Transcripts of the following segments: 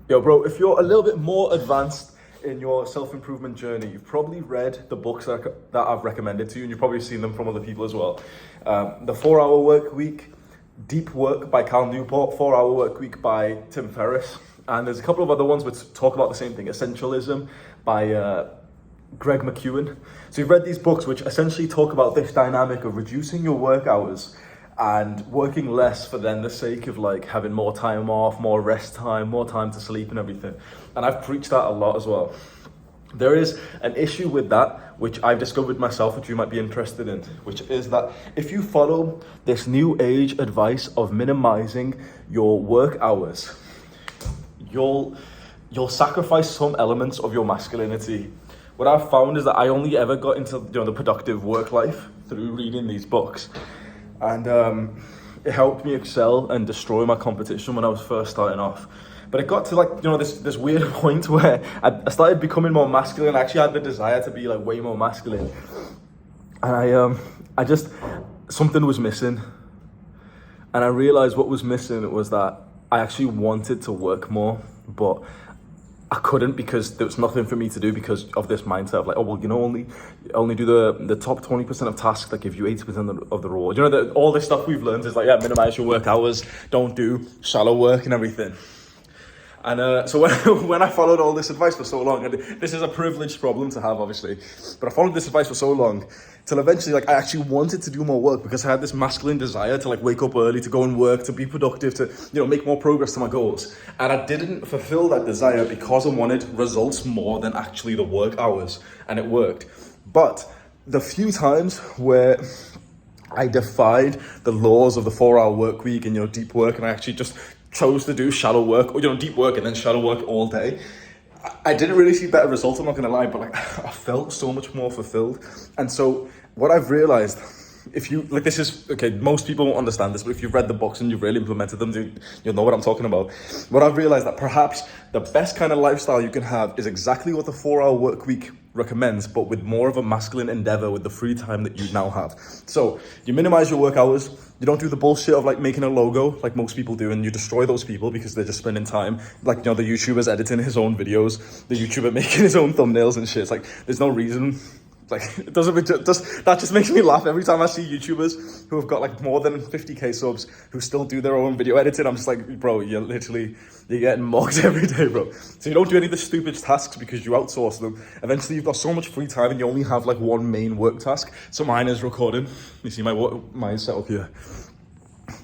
Yo, bro, if you're a little bit more advanced in your self-improvement journey, you've probably read the books that I've recommended to you, and you've probably seen them from other people as well. The 4-Hour Work Week, Deep Work by Cal Newport, 4-Hour Work Week by Tim Ferriss, and there's a couple of other ones which talk about the same thing, Essentialism by Greg McKeown. So you've read these books which essentially talk about this dynamic of reducing your work hours and working less for then the sake of like having more time off, more rest time, more time to sleep and everything. And I've preached that a lot as well. There is an issue with that, which I've discovered myself, which you might be interested in, which is that if you follow this new age advice of minimizing your work hours, you'll sacrifice some elements of your masculinity. What I've found is that I only ever got into the productive work life through reading these books. And it helped me excel and destroy my competition when I was first starting off. But it got to like, this weird point where I started becoming more masculine. I actually had the desire to be like way more masculine. And I just, something was missing. And I realized what was missing was that I actually wanted to work more, but I couldn't because there was nothing for me to do because of this mindset of like, oh, well, only do the top 20% of tasks that give you 80% of the reward. All this stuff we've learned is like, yeah, minimize your work hours, don't do shallow work and everything. And so when I followed all this advice for so long, and this is a privileged problem to have, obviously, but I followed this advice for so long till eventually, like, I actually wanted to do more work because I had this masculine desire to like wake up early, to go and work, to be productive, to make more progress to my goals. And I didn't fulfill that desire because I wanted results more than actually the work hours, and it worked. But the few times where I defied the laws of the 4-hour work week and deep work, and I actually just chose to do shallow work, or deep work and then shallow work all day, I didn't really see better results, I'm not gonna lie, but like I felt so much more fulfilled. And so what I've realized, if you like, this is okay, most people won't understand this, but if you've read the books and you've really implemented them, you'll know what I'm talking about. What I've realized that perhaps the best kind of lifestyle you can have is exactly what the 4-hour work week recommends, but with more of a masculine endeavor with the free time that you now have. So you minimize your work hours. You don't do the bullshit of like making a logo like most people do, and you destroy those people because they're just spending time like the YouTuber's editing his own videos, the YouTuber making his own thumbnails and shit. It's like there's no reason. Like that just makes me laugh every time I see YouTubers who have got like more than 50k subs who still do their own video editing. I'm just like, bro, you're getting mocked every day, bro. So you don't do any of the stupid tasks because you outsource them. Eventually you've got so much free time and you only have like one main work task. So mine is recording. You see my setup here.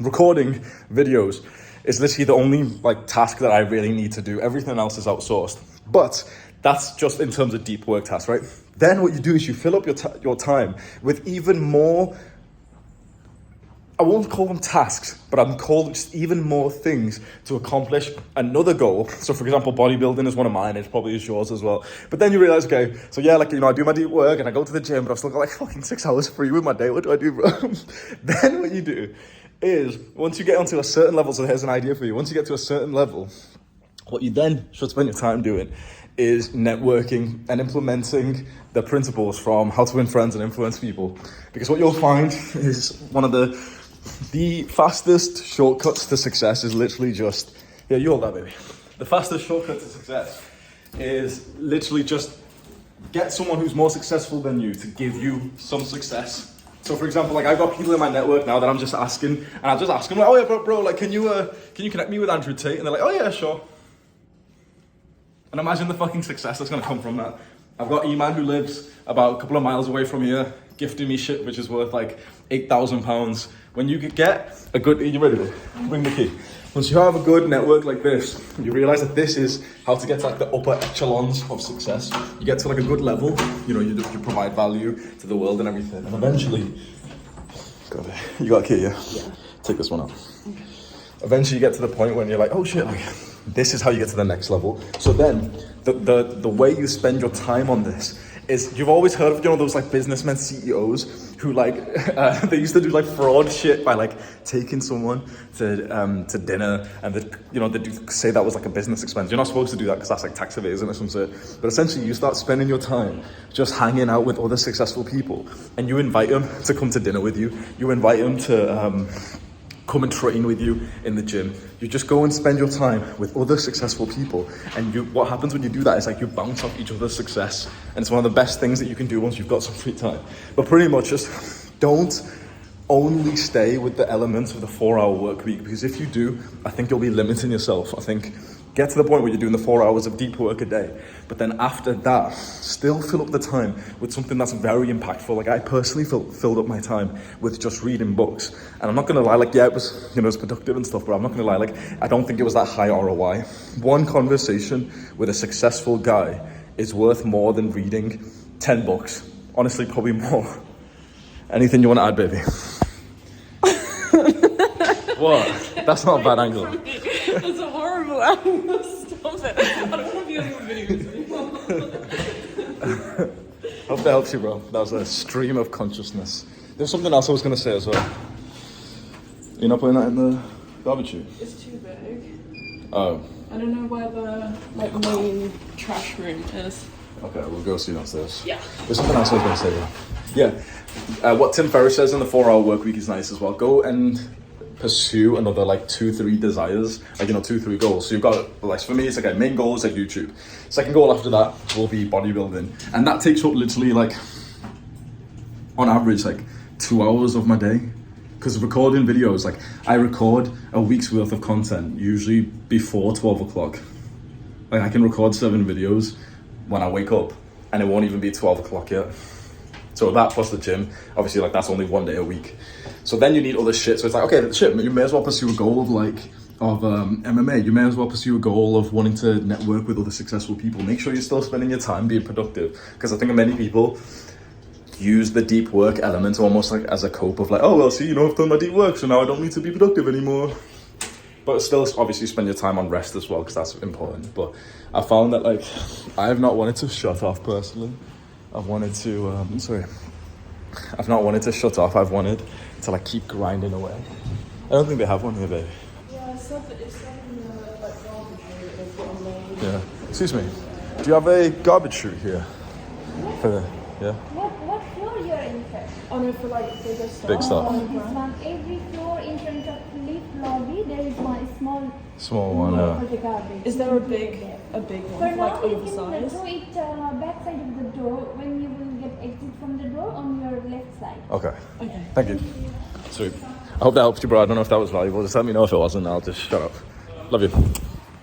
Recording videos is literally the only like task that I really need to do. Everything else is outsourced. But that's just in terms of deep work tasks, right? Then what you do is you fill up your time with even more, I won't call them tasks, but I'm calling just even more things to accomplish another goal. So for example, bodybuilding is one of mine, it probably is yours as well. But then you realize, okay, so yeah, like, I do my deep work and I go to the gym, but I've still got like fucking 6 hours free with my day. What do I do, bro? Then what you do is, once you get onto a certain level, so here's an idea for you. Once you get to a certain level, what you then should spend your time doing is networking and implementing the principles from How to Win Friends and Influence People. Because what you'll find is one of the fastest shortcuts to success is literally just, yeah, you hold that, baby. The fastest shortcut to success is literally just get someone who's more successful than you to give you some success. So for example, like I've got people in my network now that I'm just asking, and I'll just ask them like, oh yeah, bro, like can you connect me with Andrew Tate? And they're like, oh yeah, sure. And imagine the fucking success that's gonna come from that. I've got Eman who lives about a couple of miles away from here, gifting me shit which is worth like £8,000. When you get a good, are you ready to bring the key? Once you have a good network like this, you realize that this is how to get to like the upper echelons of success. You get to like a good level, you provide value to the world and everything. And eventually, you got a key, yeah? Yeah. Take this one out. Okay. Eventually you get to the point when you're like, oh shit, like, this is how you get to the next level. So then the way you spend your time on this is, you've always heard of those like businessmen CEOs who like they used to do like fraud shit by like taking someone to dinner, and they say that was like a business expense. You're not supposed to do that because that's like tax evasion or some shit. But essentially you start spending your time just hanging out with other successful people, and you invite them to come to dinner with you. You invite them to come and train with you in the gym. You just go and spend your time with other successful people. And what happens when you do that is like you bounce off each other's success. And it's one of the best things that you can do once you've got some free time. But pretty much just don't only stay with the elements of the 4-hour work week, because if you do, I think you'll be limiting yourself. I think get to the point where you're doing the 4 hours of deep work a day, but then after that, still fill up the time with something that's very impactful. Like I personally filled up my time with just reading books, and I'm not gonna lie, like yeah, it was, you know, it's productive and stuff, but I'm not gonna lie, like I don't think it was that high ROI. One conversation with a successful guy is worth more than reading 10 books. Honestly, probably more. Anything you want to add, baby? What? That's not a bad angle. That's a horrible angle. Stop it. I don't want to be on your videos anymore. Hope that helps you, bro. That was a stream of consciousness. There's something else I was going to say as well. You're not putting that in the garbage chute? It's too big. Oh. I don't know where the main trash room is. Okay, we'll go see downstairs. Yeah. There's something else I was going to say, though. Yeah. What Tim Ferriss says in the 4-hour work week is nice as well. Go and pursue another like 2-3 desires, like, you know, 2-3 goals. So you've got, like, for me, it's like, main goal is like YouTube. Second goal after that will be bodybuilding. And that takes up literally like, on average, like 2 hours of my day. Because recording videos, like I record a week's worth of content, usually before 12 o'clock. Like I can record 7 videos when I wake up and it won't even be 12 o'clock yet. So that plus the gym, obviously like that's only 1 day a week. So then you need other shit. So it's like, okay, shit, you may as well pursue a goal of MMA. You may as well pursue a goal of wanting to network with other successful people. Make sure you're still spending your time being productive. Because I think many people use the deep work element almost like as a cope of like, oh, well, see, you know, I've done my deep work, so now I don't need to be productive anymore. But still, obviously, spend your time on rest as well, because that's important. But I found that, like, I have not wanted to shut off personally. I've wanted to, I've not wanted to shut off. I've wanted to, like, keep grinding away. I don't think they have one here, babe. Yeah, it's not in the like garbage chute. They've got a main. Yeah. Excuse me. Do you have a garbage chute here? For the, yeah? What floor you're in, sir? Oh no, for like bigger stuff. Big stuff. This one, every floor in front of lift lobby, there is one Small one, for the garbage. Is there a big For one, now, like you can oversized? throw it back side of the door when you will get exit from the door on your left side. Okay. Okay. Thank you. Sweet. I hope that helped you, bro. I don't know if that was valuable. Just let me know if it wasn't. I'll just shut up. Love you.